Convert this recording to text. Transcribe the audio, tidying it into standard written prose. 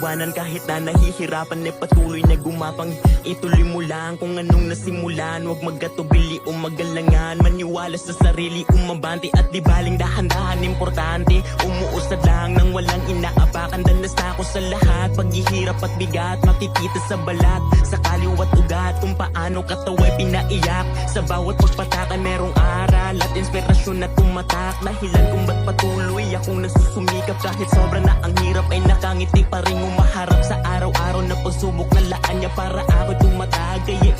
iwanan kahit na nahihirapan ay patuloy na gumapang. Ituloy mo lang kung anong nasimulan, huwag magkatubili o magalangan. Maniwala sa sarili, umabante at di baling dahan-dahan importante. Umuusad lang nang walang inaapakan, danas na ako sa lahat. Paghihirap at bigat, makikita sa balat, sa kaliwat ugat kung paano kataway pinaiyak. Sa bawat pagpatakan merong aral at inspirasyon na tumatak. Dahilan kung ba't patuloy akong nasusumikap kahit sobra na ang hirap ay nakangiti pa rin umaharap sa araw-araw na pagsubok na laan niya para ako'y tumatag. Kaya